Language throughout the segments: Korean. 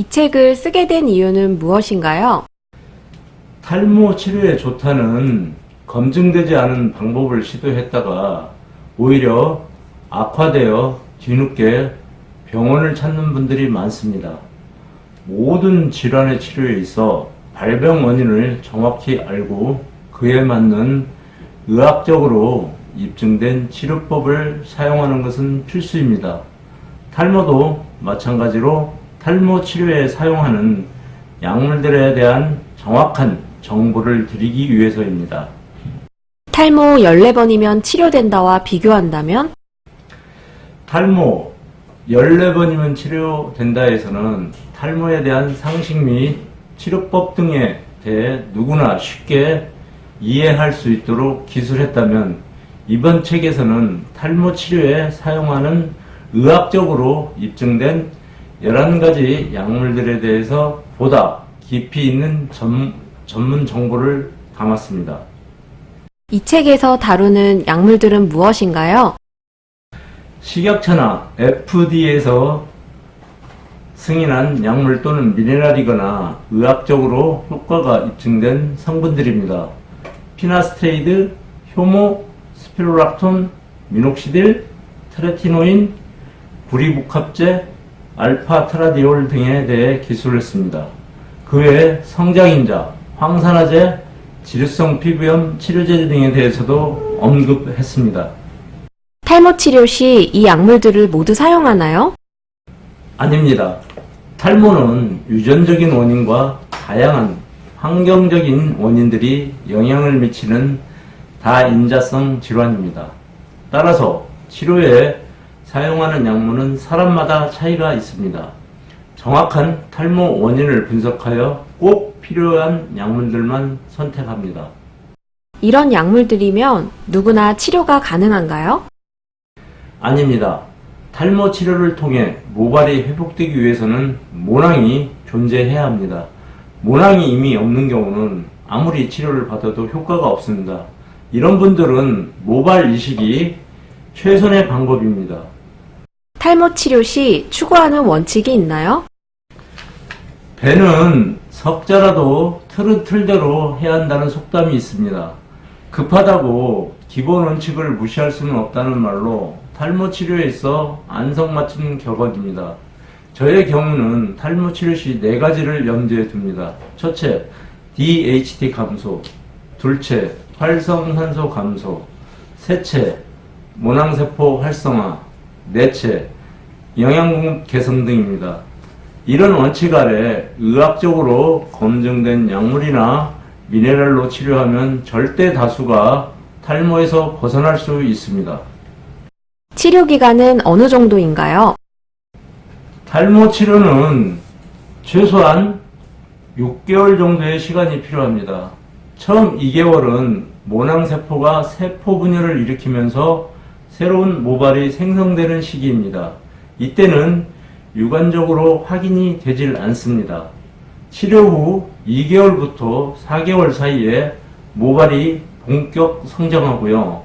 이 책을 쓰게 된 이유는 무엇인가요? 탈모 치료에 좋다는 검증되지 않은 방법을 시도했다가 오히려 악화되어 뒤늦게 병원을 찾는 분들이 많습니다. 모든 질환의 치료에 있어 발병 원인을 정확히 알고 그에 맞는 의학적으로 입증된 치료법을 사용하는 것은 필수입니다. 탈모도 마찬가지로 탈모 치료에 사용하는 약물들에 대한 정확한 정보를 드리기 위해서입니다. 탈모 14번이면 치료된다와 비교한다면? 탈모 14번이면 치료된다에서는 탈모에 대한 상식 및 치료법 등에 대해 누구나 쉽게 이해할 수 있도록 기술했다면 이번 책에서는 탈모 치료에 사용하는 의학적으로 입증된 11가지 약물들에 대해서 보다 깊이 있는 전문 정보를 담았습니다. 이 책에서 다루는 약물들은 무엇인가요? 식약처나 FDA에서 승인한 약물 또는 미네랄이거나 의학적으로 효과가 입증된 성분들입니다. 피나스트레이드, 효모, 스피로락톤, 미녹시딜, 트레티노인, 구리복합제, 알파트라디올 등에 대해 기술했습니다. 그 외에 성장인자, 황산화제, 지루성 피부염 치료제 등에 대해서도 언급했습니다. 탈모 치료 시 이 약물들을 모두 사용하나요? 아닙니다. 탈모는 유전적인 원인과 다양한 환경적인 원인들이 영향을 미치는 다인자성 질환입니다. 따라서 치료에 사용하는 약물은 사람마다 차이가 있습니다. 정확한 탈모 원인을 분석하여 꼭 필요한 약물들만 선택합니다. 이런 약물들이면 누구나 치료가 가능한가요? 아닙니다. 탈모 치료를 통해 모발이 회복되기 위해서는 모낭이 존재해야 합니다. 모낭이 이미 없는 경우는 아무리 치료를 받아도 효과가 없습니다. 이런 분들은 모발 이식이 최선의 방법입니다. 탈모 치료 시 추구하는 원칙이 있나요? 배는 석자라도 틀은 틀대로 해야 한다는 속담이 있습니다. 급하다고 기본 원칙을 무시할 수는 없다는 말로 탈모 치료에 있어 안성맞춤 격언입니다. 저의 경우는 탈모 치료 시 4가지를 염두에 둡니다. 첫째, DHT 감소. 둘째, 활성산소 감소. 셋째, 모낭세포 활성화. 넷째, 영양공급 개선 등입니다. 이런 원칙 아래 의학적으로 검증된 약물이나 미네랄로 치료하면 절대 다수가 탈모에서 벗어날 수 있습니다. 치료 기간은 어느 정도인가요? 탈모 치료는 최소한 6개월 정도의 시간이 필요합니다. 처음 2개월은 모낭세포가 세포 분열을 일으키면서 새로운 모발이 생성되는 시기입니다. 이때는 육안적으로 확인이 되질 않습니다. 치료 후 2개월부터 4개월 사이에 모발이 본격 성장하고요.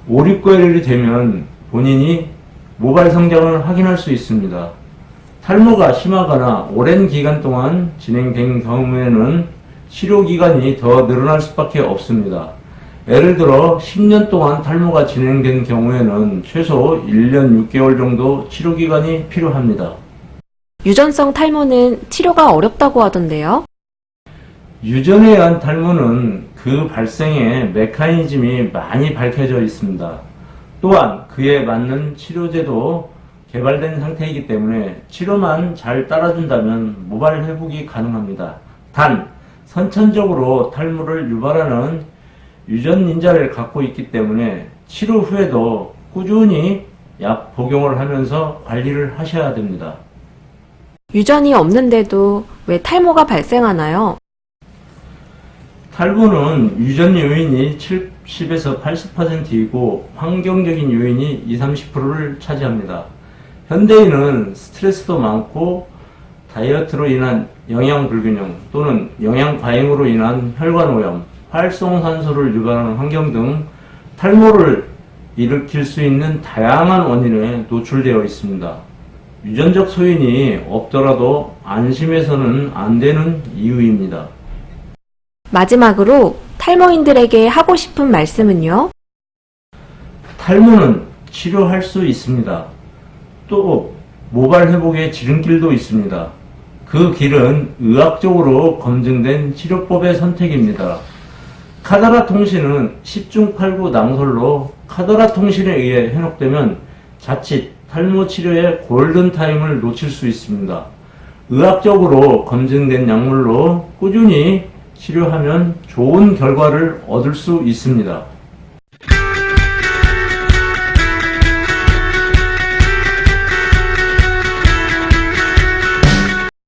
5, 6개월이 되면 본인이 모발 성장을 확인할 수 있습니다. 탈모가 심하거나 오랜 기간 동안 진행된 경우에는 치료 기간이 더 늘어날 수밖에 없습니다. 예를 들어 10년 동안 탈모가 진행된 경우에는 최소 1년 6개월 정도 치료 기간이 필요합니다. 유전성 탈모는 치료가 어렵다고 하던데요. 유전에 의한 탈모는 그 발생의 메커니즘이 많이 밝혀져 있습니다. 또한 그에 맞는 치료제도 개발된 상태이기 때문에 치료만 잘 따라준다면 모발 회복이 가능합니다. 단, 선천적으로 탈모를 유발하는 유전인자를 갖고 있기 때문에 치료 후에도 꾸준히 약 복용을 하면서 관리를 하셔야 됩니다. 유전이 없는데도 왜 탈모가 발생하나요? 탈모는 유전 요인이 70에서 80%이고 환경적인 요인이 20-30%를 차지합니다. 현대인은 스트레스도 많고 다이어트로 인한 영양 불균형 또는 영양 과잉으로 인한 혈관 오염, 활성산소를 유발하는 환경 등 탈모를 일으킬 수 있는 다양한 원인에 노출되어 있습니다. 유전적 소인이 없더라도 안심해서는 안 되는 이유입니다. 마지막으로 탈모인들에게 하고 싶은 말씀은요? 탈모는 치료할 수 있습니다. 또 모발 회복의 지름길도 있습니다. 그 길은 의학적으로 검증된 치료법의 선택입니다. 카더라 통신은 10중 8구 낭설로 카더라 통신에 의해 현혹되면 자칫 탈모 치료의 골든타임을 놓칠 수 있습니다. 의학적으로 검증된 약물로 꾸준히 치료하면 좋은 결과를 얻을 수 있습니다.